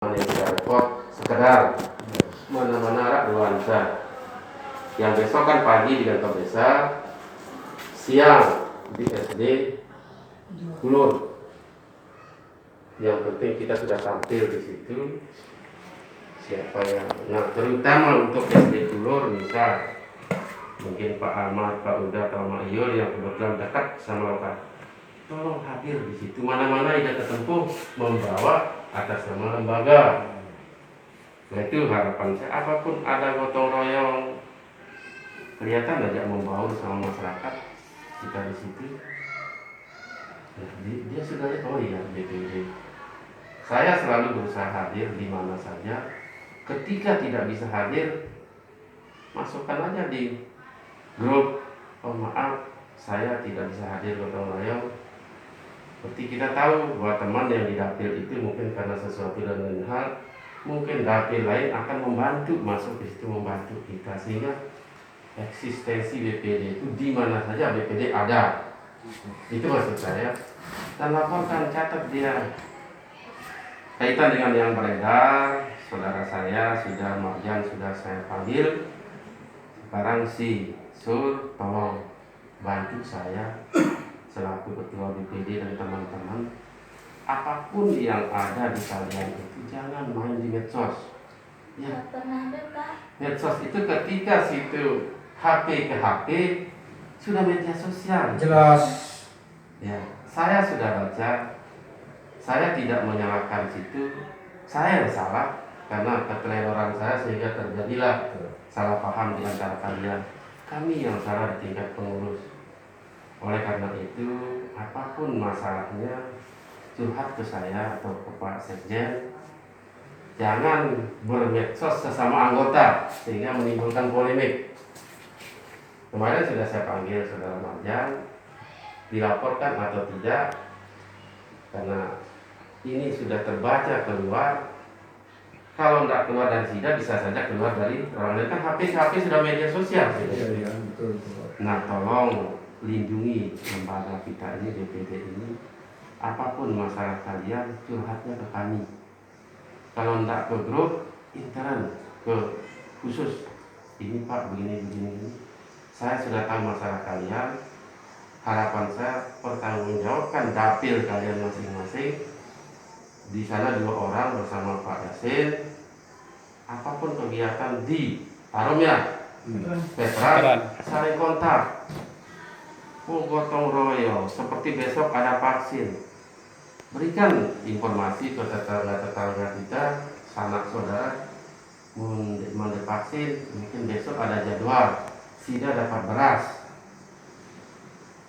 yang tidak repot, sekedar mana-mana arah nuansa. Yang besok kan pagi di kantor desa, siang di SD Gulur. Yang penting kita sudah tampil di situ. Siapa yang, nah terutama untuk SD Gulur misal, mungkin Pak Ahmad, Pak Uda, atau Mak Yul yang kebetulan dekat sama lokal, tolong hadir di situ. Mana-mana yang ketempuh membawa atas nama lembaga. Nah itu harapan saya, apapun ada gotong royong, kelihatan aja membaur sama masyarakat kita di situ. Nah, dia sudah lihat, oh iya BPD. Saya selalu berusaha hadir di mana saja. Ketika tidak bisa hadir, masukkan aja di grup. Oh maaf, saya tidak bisa hadir gotong royong. Seperti kita tahu bahwa teman yang di dapil itu mungkin karena sesuatu dan lain hal, mungkin dapil lain akan membantu masuk di situ, membantu kita, sehingga eksistensi BPD itu di mana saja BPD ada. Itu maksud saya. Dan laporkan, catat dia. Kaitan dengan yang beredar, saudara saya sudah Marjan sudah saya panggil. Sekarang si Sur tolong bantu saya selaku ketua BPD dan teman-teman. Apapun yang ada di kalian itu jangan main di medsos. Ya. Medsos itu ketika situ HP ke HP sudah media sosial. Jelas. Ya, saya sudah baca. Saya tidak menyalahkan situ. Saya yang salah karena keteledoran saya sehingga terjadilah salah paham di antara kalian. Kami yang salah di tingkat pengurus. Oleh karena itu, apapun masalahnya, curhat ke saya atau ke Pak Sekjen. Jangan bermedsos sesama anggota sehingga menimbulkan polemik. Kemarin sudah saya panggil saudara Marjan, dilaporkan atau tidak, karena ini sudah terbaca keluar. Kalau tidak keluar dari SIDA, bisa saja keluar dari orang lain. Kan HP sudah media sosial. Iya, betul. Nah tolong lindungi lembaga kita ini, DPD ini. Apapun masalah kalian, curhatnya ke kami. Kalau tidak ke grup intern, ke khusus, ini Pak begini. Saya sudah tahu masalah kalian. Harapan saya pertanggungjawabkan dapil kalian masing-masing. Di sana 2 orang bersama Pak Yasin. Apapun kegiatan di Harum ya, veteran, saling kontak. Gotong royong, seperti besok ada vaksin. Berikan informasi ke tetangga-tetangga kita, sanak saudara, mau divaksin, mungkin besok ada jadwal, SIDA dapat beras.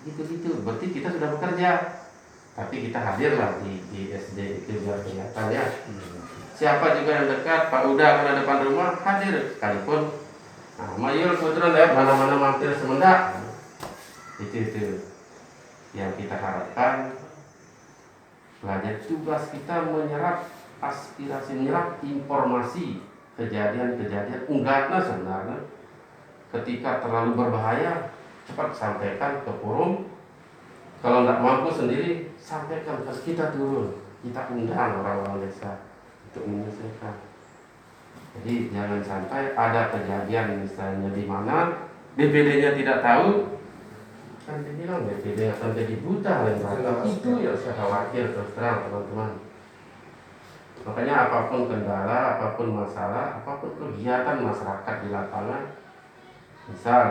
Gitu, berarti kita sudah bekerja. Tapi kita hadirlah di SD itu biar kelihatan ya. Siapa juga yang dekat, Pak Uda akan ada depan rumah, hadir sekalipun. Nah, Mayul kebetulan ya mana-mana mampir semendak. Itu yang kita harapkan. Belajar tugas kita menyerap aspirasi, menyerap informasi kejadian-kejadian enggaknya sebenarnya. Ketika terlalu berbahaya, cepat sampaikan ke forum. Kalau tidak mampu sendiri, sampaikan ke kita turun. Kita undang orang-orang desa untuk menyelesaikan. Jadi jangan sampai ada kejadian misalnya di mana BPD-nya tidak tahu, kan dibilang BPD akan jadi buta lembaga. Itu yang saya khawatir terus terang teman-teman. Makanya apapun kendala, apapun masalah, apapun kegiatan masyarakat di lapangan, misal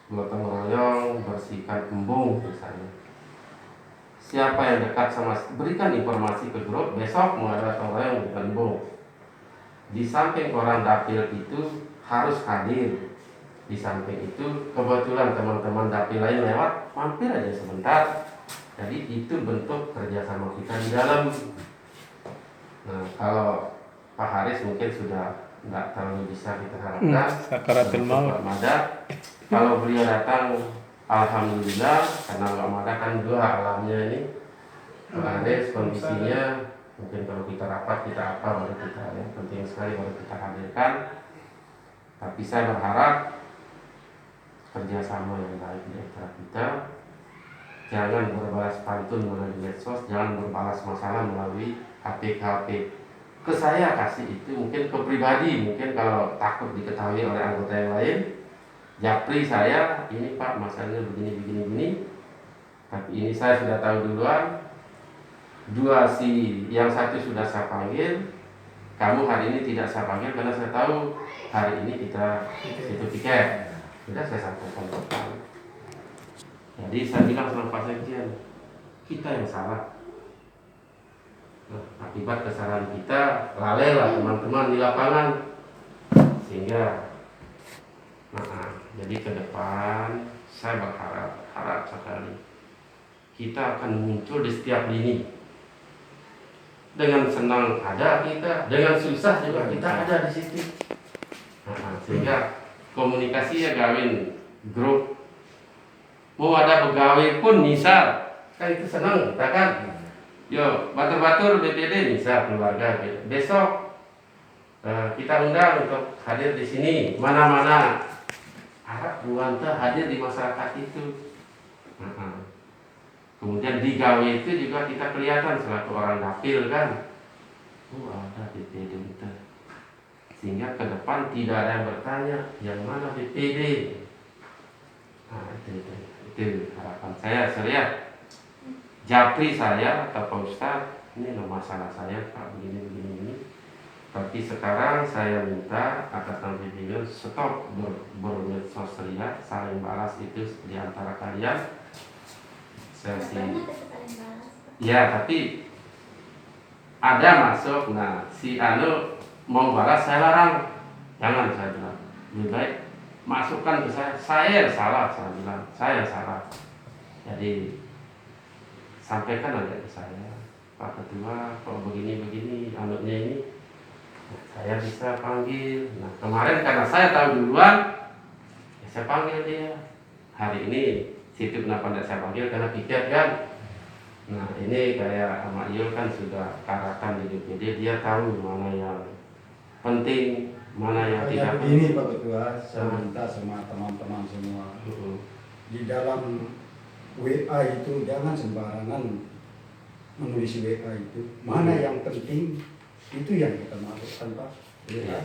gotong royong bersihkan embung misalnya, siapa yang dekat sama, berikan informasi ke grup, besok mau ada gotong royong di embung. Di samping orang dapil itu harus hadir. Di samping itu kebetulan teman-teman dapil lain lewat, mampir aja sebentar. Jadi itu bentuk kerjasama kita di dalam. Nah kalau Pak Haris mungkin sudah nggak terlalu bisa kita harapkan. Sakaratul maut. Kalau beliau datang, alhamdulillah, karena nggak ada kan 2 alamnya ini. Pak Haris kondisinya mungkin kalau kita rapat kita apa baru kita ya, penting sekali baru kita hadirkan. Tapi saya berharap kerjasama yang baik di antara kita. Jangan berbalas pantun melalui medsos, jangan berbalas masalah melalui HP. ke saya kasih itu, mungkin ke pribadi, mungkin kalau takut diketahui oleh anggota yang lain, japri saya, ini Pak masalahnya begini, tapi ini saya sudah tahu duluan, yang satu sudah saya panggil, kamu hari ini tidak saya panggil karena saya tahu hari ini kita itu tiket, sudah saya sampaikan ke kamu. Jadi saya bilang sama Pak Sekjen, kita yang salah. Nah, akibat kesalahan kita, lalailah teman-teman di lapangan, sehingga jadi ke depan saya harap sekali kita akan muncul di setiap lini. Dengan senang ada kita, dengan susah juga kita ada di situ. Sehingga komunikasinya gawin grup. Mau ada pegawai pun misal, kan itu senang, kita kan. Yo, batur-batur BPD bisa keluarga gitu. Besok kita undang untuk hadir di sini. Mana-mana harap Buanta hadir di masyarakat itu. Kemudian di gawe itu juga kita kelihatan selaku orang dapil kan. Oh ada BPD itu. Sehingga ke depan tidak ada yang bertanya yang mana BPD. Nah itu harapan saya. Japri saya atau Pak Ustadz, ini masalah saya Pak begini. Tapi sekarang saya minta atas nama pimpinan stop bermedsos ria, saling balas itu di antara kalian. Saya sih, ya tapi ada masuk, nah si Anu mau balas saya larang, jangan saya bilang, lebih baik masukkan ke saya salah, saya bilang saya salah. Jadi sampaikan aja ke saya, Pak Ketua, kalau begini anaknya ini, nah, saya bisa panggil. Nah kemarin karena saya tahu duluan, ya saya panggil dia. Hari ini situ kenapa tidak saya panggil karena piket kan. Nah ini kayak Ahmad Yul kan sudah karatan di DPD, dia tahu mana yang penting, mana yang tidak penting. Ini Pak Ketua, saya minta sama teman-teman semua, di dalam WA itu jangan sembarangan menulis WA itu. Mana yang penting itu yang kita masukkan Pak. WA.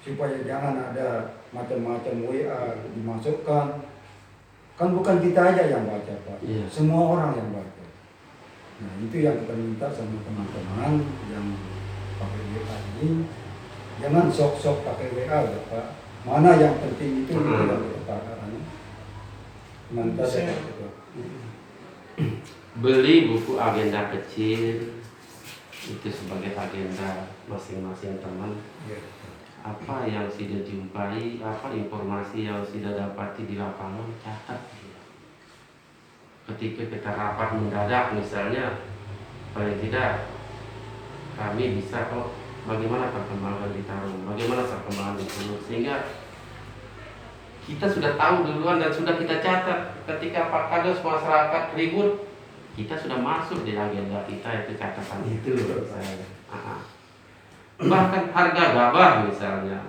Supaya jangan ada macam-macam WA dimasukkan. Kan bukan kita aja yang baca Pak, semua orang yang baca. Nah itu yang kita minta sama teman-teman yang pakai WA ini. Jangan sok-sok pakai WA ya Pak. Mana yang penting itu yang kita pakai. Mantap ya Pak. Beli buku agenda kecil itu sebagai agenda masing-masing teman. Apa yang sudah jumpai, apa informasi yang sudah dapati di lapangan, catat. Ketika kita rapat mendadak misalnya, paling tidak kami bisa bagaimana perkembangan di Tarung, bagaimana perkembangan di Sulu, sehingga kita sudah tahu duluan dan sudah kita catat. Ketika Pak Kades masyarakat ribut, kita sudah masuk di agenda kita itu catatan itu. Bahkan harga gabah misalnya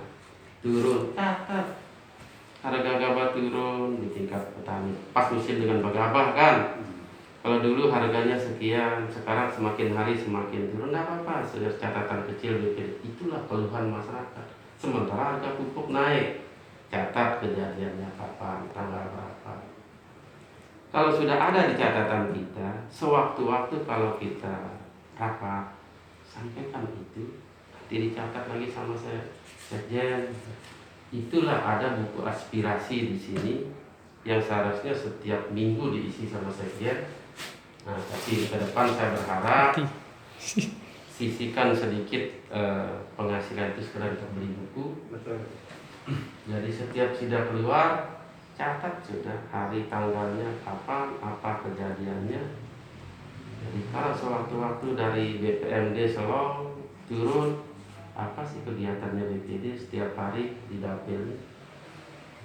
turun, catat harga gabah turun di tingkat petani. Pas musim dengan bergabah kan. Kalau dulu harganya sekian, sekarang semakin hari semakin turun, tidak apa-apa, sudah catatan kecil gitu. Itulah keluhan masyarakat. Sementara harga pupuk naik, catat kejadiannya kapan, tanggal berapa. Kalau sudah ada di catatan kita, sewaktu-waktu kalau kita rapat, sampaikan itu, nanti dicatat lagi sama saya, Sekjen. Itulah ada buku aspirasi di sini yang seharusnya setiap minggu diisi sama Sekjen. Nah, tapi ke depan saya berharap sisihkan sedikit penghasilan itu sekedar untuk beli buku. Jadi setiap sudah keluar, catat sudah hari tanggalnya kapan, apa kejadiannya. Jadi kalau sewaktu-waktu dari BPMD Solo turun, apa sih kegiatannya BPD setiap hari di dapil.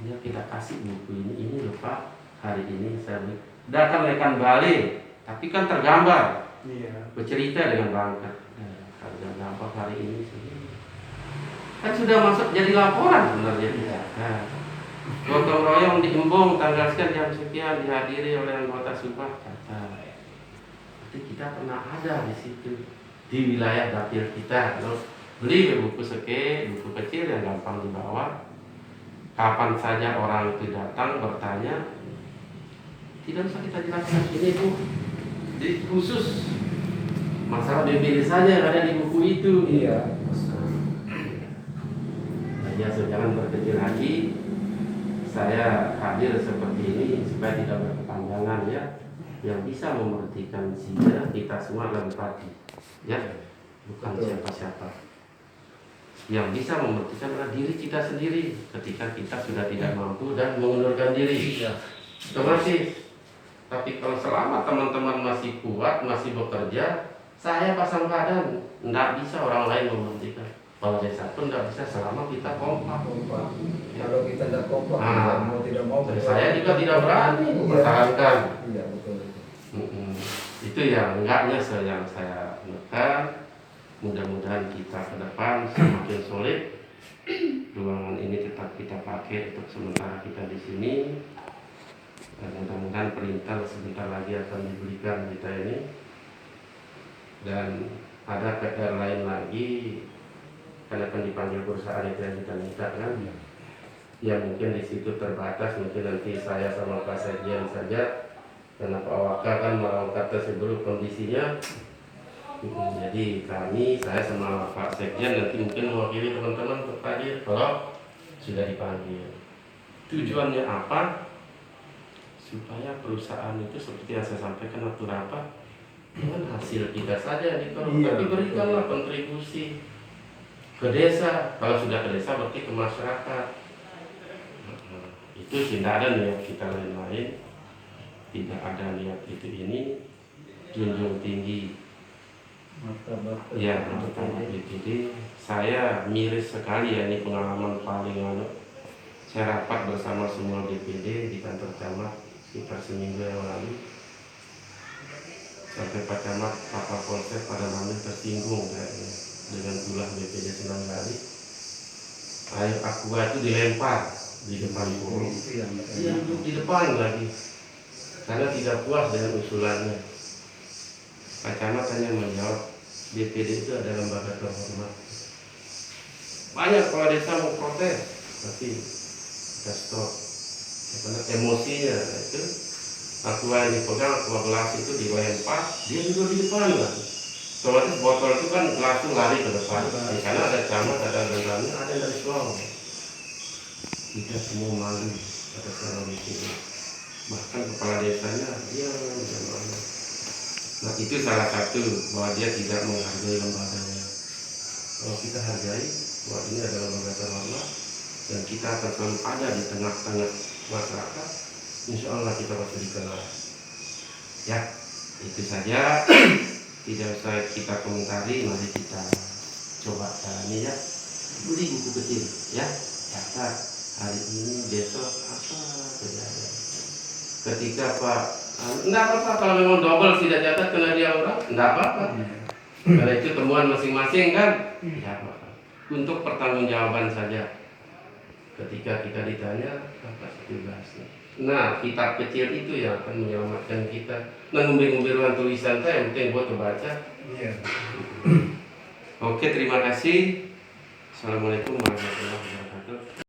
Ya kita kasih buku ini loh Pak, hari ini saya beli. Datang rekan Bali, tapi kan tergambar, bercerita dengan bangkat. Harga gabah hari ini sih, kan sudah masuk jadi laporan sebenarnya. Gotong royong di Embung tanggal sekian jam sekian dihadiri oleh anggota Subah. Berarti kita pernah ada di situ di wilayah dapil kita, loh. Beli buku seke, buku kecil yang gampang dibawa. Kapan saja orang itu datang bertanya, tidak usah kita jelaskan, ini Bu, di khusus masalah BPD saja yang ada di buku itu. Iya. Nah, ya, jangan berkecil hati. Saya hadir seperti ini supaya tidak berkepanjangan ya. Yang bisa memerhatikan kita semua adalah bupati, ya, bukan siapa-siapa. Yang bisa memerhatikan adalah diri kita sendiri ketika kita sudah tidak mampu dan mengundurkan diri. Otomatis. Tapi kalau selama teman-teman masih kuat, masih bekerja, saya pasang badan, tidak bisa orang lain memerhatikan. Kalau desa pun tidak bisa selama kita kompak. Kalau kita tidak kompak, tidak mau. Saya juga tidak berani mempertahankan. Iya, betul. Itu yang enggaknya yang saya menekan. Mudah-mudahan kita ke depan semakin solid. Ruangan ini tetap kita pakai untuk sementara kita di sini. Dan mudah-mudahan perintah sebentar lagi akan diberikan kita ini. Dan ada PR lain lagi, karena akan dipanggil perusahaan itu yang kita minta kan. Ya mungkin di situ terbatas, mungkin nanti saya sama Pak Sekjen saja. Karena Pak Waka kan melakukan tersebut kondisinya. Jadi saya sama Pak Sekjen nanti mungkin mewakili teman-teman untuk hadir kalau sudah dipanggil. Tujuannya apa? Supaya perusahaan itu seperti yang saya sampaikan waktu rapat, dengan hasil kita saja yang ditolong, tapi berikanlah kontribusi ke desa. Kalau sudah ke desa berarti ke masyarakat. Itu tidak ada niat kita lain-lain, tidak ada niat itu ini. Junjung tinggi ya untuk BPD. Saya miris sekali ya, ini pengalaman paling saya rapat bersama semua BPD di kantor camat sekitar seminggu yang lalu, sampai Pak Camat, Pak Kapolsek pada namanya tersinggung kayaknya dengan ulah BPD 9 kali. Air aqua itu dilempar di depan forum, dia duduk di depan lagi karena tidak puas dengan usulannya. Pak Camat hanya menjawab, BPD itu adalah lembaga terhormat. Banyak kepala desa mau protes, tapi kita stop. Karena emosinya itu, aqua yang dipegang, aqua gelas itu dilempar, dia juga di depan lah. Otomatis botol itu kan gelas itu lari ke depan. Di sana ada camat, ada gendarnya, ada yang dari Sulawesi. Kita semua malu atas orang itu. Bahkan kepala desanya dia malu. Nah itu salah satu bahwa dia tidak menghargai lembaganya. Kalau kita hargai bahwa ini adalah lembaga terhormat dan kita akan selalu ada di tengah-tengah masyarakat, insya Allah kita pasti dikenal. Ya, itu saja. Tidak usah kita komentari, mari kita coba jalani ya. Beli buku kecil ya, catat hari ini, besok apa kejadian. Ketika Pak enggak apa-apa kalau memang double tidak catat kena dia orang, enggak apa-apa. Karena itu temuan masing-masing kan? Ya apa-apa. Untuk pertanggungjawaban saja. Ketika kita ditanya apa tugasnya. Nah, kitab kecil itu yang akan menyelamatkan kita. Nah, ngumbil-ngumbil tulisan saya yang penting buat baca. Iya. Oke, terima kasih. Assalamualaikum warahmatullahi wabarakatuh.